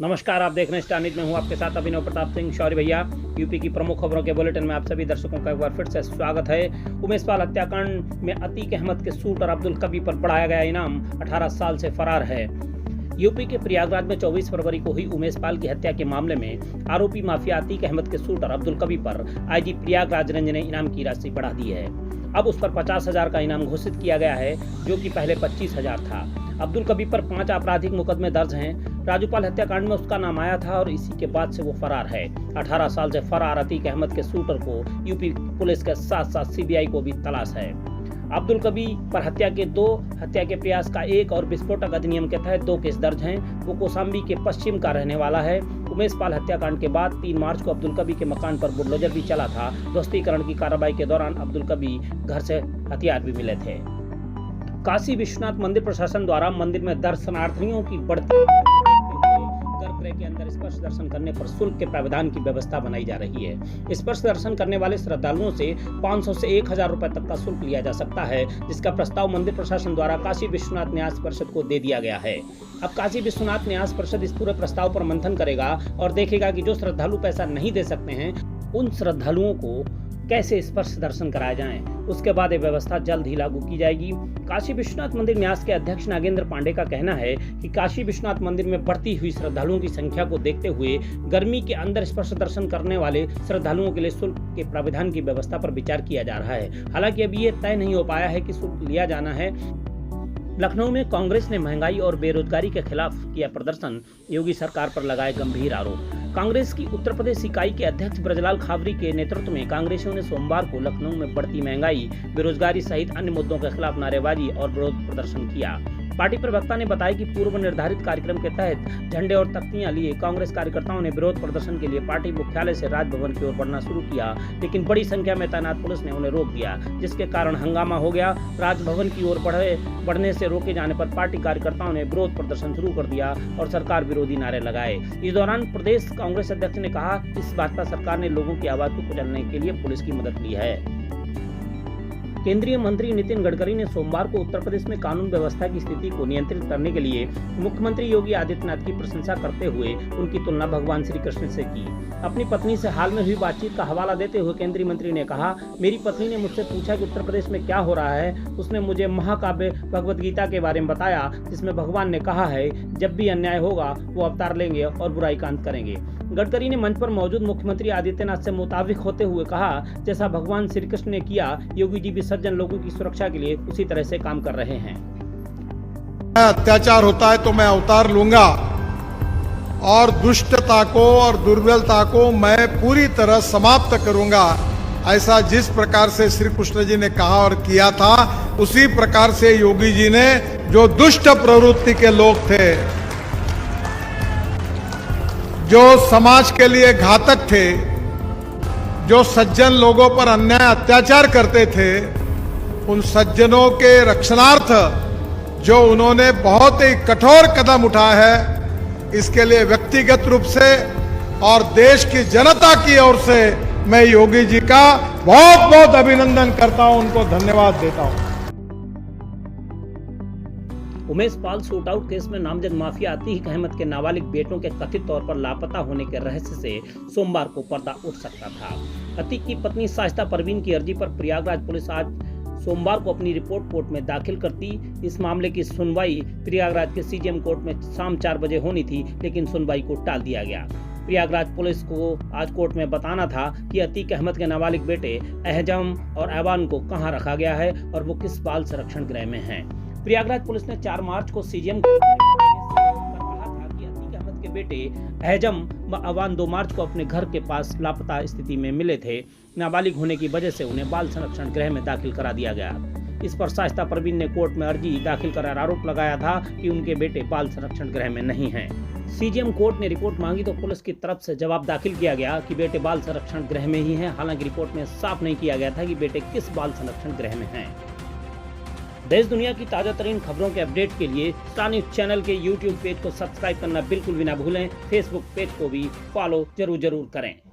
नमस्कार, आप देख रहे हैं स्टार न्यूज में हूं आपके साथ अभिनव प्रताप सिंह शौर्य भैया। यूपी की प्रमुख खबरों के बुलेटिन में आप सभी दर्शकों का एक बार फिर से स्वागत है। उमेश पाल हत्याकांड में अतीक अहमद के शूटर अब्दुल कबीर पर बढ़ाया गया इनाम, 18 साल से फरार है। यूपी के प्रयागराज में 24 फरवरी को हुई उमेश पाल की हत्या के मामले में आरोपी माफिया अतीक अहमद के शूटर अब्दुल कबीर पर आईजी प्रयागराज रेंज ने इनाम की राशि बढ़ा दी है। अब उस पर 50,000 का इनाम घोषित किया गया है, जो कि पहले 25,000 था। अब्दुल कबीर पर 5 आपराधिक मुकदमे दर्ज हैं। राजूपाल हत्याकांड में उसका नाम आया था और इसी के बाद से वो फरार है। 18 साल से फरार अतीक अहमद के शूटर को यूपी पुलिस के साथ साथ सीबीआई को भी तलाश है। अब्दुल कबीर पर हत्या के 2, हत्या के प्रयास का 1 और विस्फोटक अधिनियम के तहत 2 केस दर्ज हैं। वो कौशाम्बी के पश्चिम का रहने वाला है। उमेश पाल हत्याकांड के बाद 3 मार्च को अब्दुल कबीर के मकान पर बुलडोजर भी चला था। ध्वस्तीकरण की कार्रवाई के दौरान अब्दुल कबीर घर से हथियार भी मिले थे। काशी विश्वनाथ मंदिर प्रशासन द्वारा मंदिर में दर्शनार्थियों की बढ़ती गर्भगृह के अंदर स्पर्श दर्शन करने पर शुल्क के प्रावधान की व्यवस्था बनाई जा रही है। स्पर्श दर्शन करने वाले श्रद्धालुओं से 500 से 1,000 रुपए तक का शुल्क लिया जा सकता है, जिसका प्रस्ताव मंदिर प्रशासन द्वारा काशी विश्वनाथ न्यास परिषद को दे दिया गया है। अब काशी विश्वनाथ न्यास परिषद इस पूरे प्रस्ताव पर मंथन करेगा और देखेगा कि जो श्रद्धालु पैसा नहीं दे सकते हैं, उन श्रद्धालुओं को कैसे स्पर्श दर्शन कराए जाएं। उसके बाद ये व्यवस्था जल्द ही लागू की जाएगी। काशी विश्वनाथ मंदिर न्यास के अध्यक्ष नागेंद्र पांडे का कहना है कि काशी विश्वनाथ मंदिर में बढ़ती हुई श्रद्धालुओं की संख्या को देखते हुए गर्मी के अंदर स्पर्श दर्शन करने वाले श्रद्धालुओं के लिए शुल्क के प्रावधान की व्यवस्था पर विचार किया जा रहा है। हालांकि अभी ये तय नहीं हो पाया है कि शुल्क लिया जाना है। लखनऊ में कांग्रेस ने महंगाई और बेरोजगारी के खिलाफ किया प्रदर्शन, योगी सरकार पर लगाए गंभीर आरोप। कांग्रेस की उत्तर प्रदेश इकाई के अध्यक्ष ब्रजलाल खाबरी के नेतृत्व में कांग्रेसियों ने सोमवार को लखनऊ में बढ़ती महंगाई, बेरोजगारी सहित अन्य मुद्दों के खिलाफ नारेबाजी और विरोध प्रदर्शन किया। पार्टी प्रवक्ता ने बताया कि पूर्व निर्धारित कार्यक्रम के तहत झंडे और तख्तियां लिए कांग्रेस कार्यकर्ताओं ने विरोध प्रदर्शन के लिए पार्टी मुख्यालय से राजभवन की ओर बढ़ना शुरू किया, लेकिन बड़ी संख्या में तैनात पुलिस ने उन्हें रोक दिया, जिसके कारण हंगामा हो गया। राजभवन की ओर बढ़ने से रोके जाने पर पार्टी कार्यकर्ताओं ने विरोध प्रदर्शन शुरू कर दिया और सरकार विरोधी नारे लगाए। इस दौरान प्रदेश कांग्रेस अध्यक्ष ने कहा, इस भाजपा सरकार ने लोगों की आवाज को कुचलने के लिए पुलिस की मदद ली है। केंद्रीय मंत्री नितिन गडकरी ने सोमवार को उत्तर प्रदेश में कानून व्यवस्था की स्थिति को नियंत्रित करने के लिए मुख्यमंत्री योगी आदित्यनाथ की प्रशंसा करते हुए उनकी तुलना भगवान श्री कृष्ण से की। अपनी पत्नी से हाल में हुई बातचीत का हवाला देते हुए केंद्रीय मंत्री ने कहा, मेरी पत्नी ने मुझसे पूछा कि उत्तर प्रदेश में क्या हो रहा है। उसने मुझे महाकाव्य भगवद गीता के बारे में बताया, जिसमें भगवान ने कहा है, जब भी अन्याय होगा वो अवतार लेंगे और बुराई का अंत करेंगे। गडकरी ने मंच पर मौजूद मुख्यमंत्री आदित्यनाथ से मुताबिक होते हुए कहा, जैसा भगवान श्री कृष्ण ने किया, योगी जी भी सज्जन लोगों की सुरक्षा के लिए उसी तरह से काम कर रहे हैं। अत्याचार होता है तो मैं अवतार लूंगा और दुष्टता को और दुर्बलता को मैं पूरी तरह समाप्त करूंगा। ऐसा जिस प्रकार से श्री कृष्ण जी ने कहा और किया था, उसी प्रकार से योगी जी ने जो दुष्ट प्रवृत्ति के लोग थे, जो समाज के लिए घातक थे, जो सज्जन लोगों पर अन्याय अत्याचार करते थे, उन सज्जनों के रक्षणार्थ जो उन्होंने बहुत ही कठोर कदम उठाया है, इसके लिए व्यक्तिगत रूप से और देश की जनता की ओर से मैं योगी जी का बहुत बहुत अभिनंदन करता हूं, उनको धन्यवाद देता हूं। उमेश पाल शूटआउट केस में नामजद माफिया अतीक अहमद के नाबालिग बेटों के कथित तौर पर लापता होने के रहस्य से सोमवार को पर्दा उठ सकता था। अतीक की पत्नी शाइस्ता परवीन की अर्जी पर प्रयागराज पुलिस आज सोमवार को अपनी रिपोर्ट कोर्ट में दाखिल करती। इस मामले की सुनवाई प्रयागराज के सीजीएम कोर्ट में शाम 4 बजे होनी थी, लेकिन सुनवाई को टाल दिया गया। प्रयागराज पुलिस को आज कोर्ट में बताना था कि अतीक अहमद के नाबालिग बेटे अहजम और ऐवान को कहां रखा गया है और वो किस बाल संरक्षण गृह में हैं। प्रयागराज पुलिस ने 4 मार्च को सीजीएम कोर्ट में कहा था कि अतीक अहमद के बेटे अहजम व ऐवान 2 मार्च को अपने घर के पास लापता स्थिति में मिले थे। नाबालिग होने की वजह से उन्हें बाल संरक्षण गृह में दाखिल करा दिया गया। इस पर शाइस्ता परवीन ने कोर्ट में अर्जी दाखिल कर आरोप लगाया था कि उनके बेटे बाल संरक्षण गृह में नहीं हैं। सीजीएम कोर्ट ने रिपोर्ट मांगी तो पुलिस की तरफ से जवाब दाखिल किया गया कि बेटे बाल संरक्षण गृह में ही हैं। हालांकि रिपोर्ट में साफ नहीं किया गया था कि बेटे किस बाल संरक्षण गृह में हैं। देश दुनिया की ताजा तरीन खबरों के अपडेट के लिए स्टार न्यूज चैनल के यूट्यूब पेज को सब्सक्राइब करना बिल्कुल भी ना भूलें। फेसबुक पेज को भी फॉलो जरूर करें।